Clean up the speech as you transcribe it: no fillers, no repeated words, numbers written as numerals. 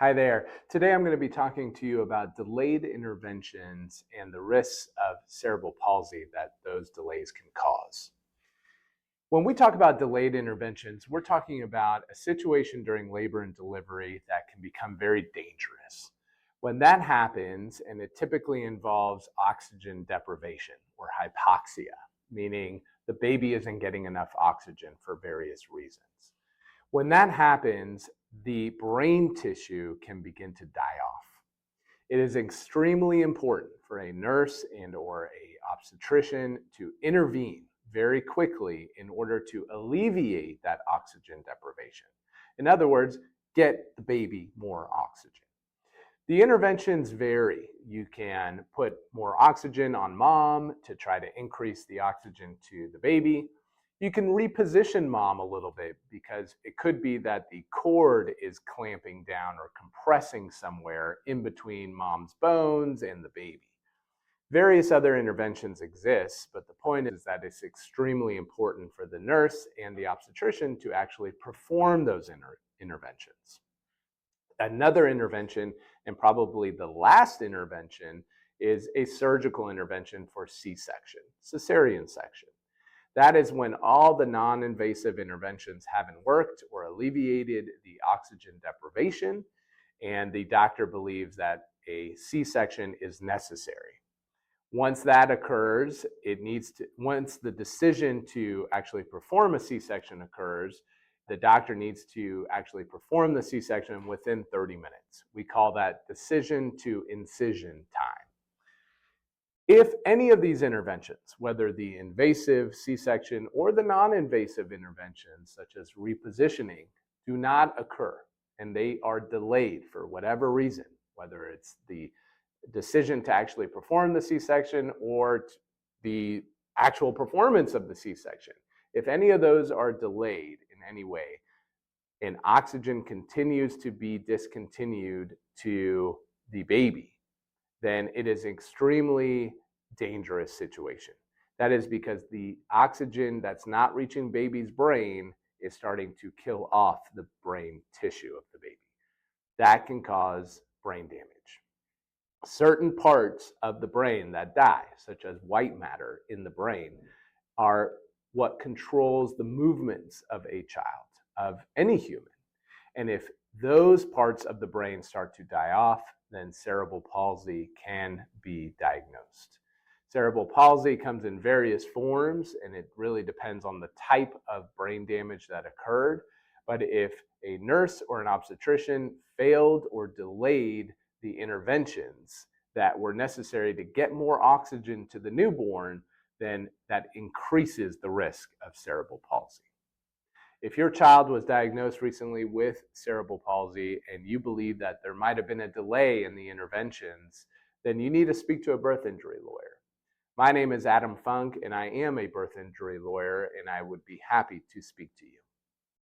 Hi there. Today I'm going to be talking to you about delayed interventions and the risks of cerebral palsy that those delays can cause. When we talk about delayed interventions, we're talking about a situation during labor and delivery that can become very dangerous. When that happens, and it typically involves oxygen deprivation or hypoxia, meaning the baby isn't getting enough oxygen for various reasons. When that happens, the brain tissue can begin to die off. It is extremely important for a nurse and or a obstetrician to intervene very quickly in order to alleviate that oxygen deprivation. In other words, get the baby more oxygen. The interventions vary. You can put more oxygen on mom to try to increase the oxygen to the baby. You can reposition mom a little bit because it could be that the cord is clamping down or compressing somewhere in between mom's bones and the baby. Various other interventions exist, but the point is that it's extremely important for the nurse and the obstetrician to actually perform those interventions. Another intervention, and probably the last intervention, is a surgical intervention for C-section, cesarean section. That is when all the non-invasive interventions haven't worked or alleviated the oxygen deprivation, and the doctor believes that a C-section is necessary. Once that occurs, once the decision to actually perform a C-section occurs, the doctor needs to actually perform the C-section within 30 minutes. We call that decision to incision time. If any of these interventions, whether the invasive C-section or the non-invasive interventions, such as repositioning, do not occur and they are delayed for whatever reason, whether it's the decision to actually perform the C-section or the actual performance of the C-section, if any of those are delayed in any way and oxygen continues to be discontinued to the baby, then it is an extremely dangerous situation. That is because the oxygen that's not reaching baby's brain is starting to kill off the brain tissue of the baby. That can cause brain damage. Certain parts of the brain that die, such as white matter in the brain, are what controls the movements of a child, of any human. And if those parts of the brain start to die off, then cerebral palsy can be diagnosed. Cerebral palsy comes in various forms, and it really depends on the type of brain damage that occurred. But if a nurse or an obstetrician failed or delayed the interventions that were necessary to get more oxygen to the newborn, then that increases the risk of cerebral palsy. If your child was diagnosed recently with cerebral palsy and you believe that there might have been a delay in the interventions, then you need to speak to a birth injury lawyer. My name is Adam Funk, and I am a birth injury lawyer, and I would be happy to speak to you.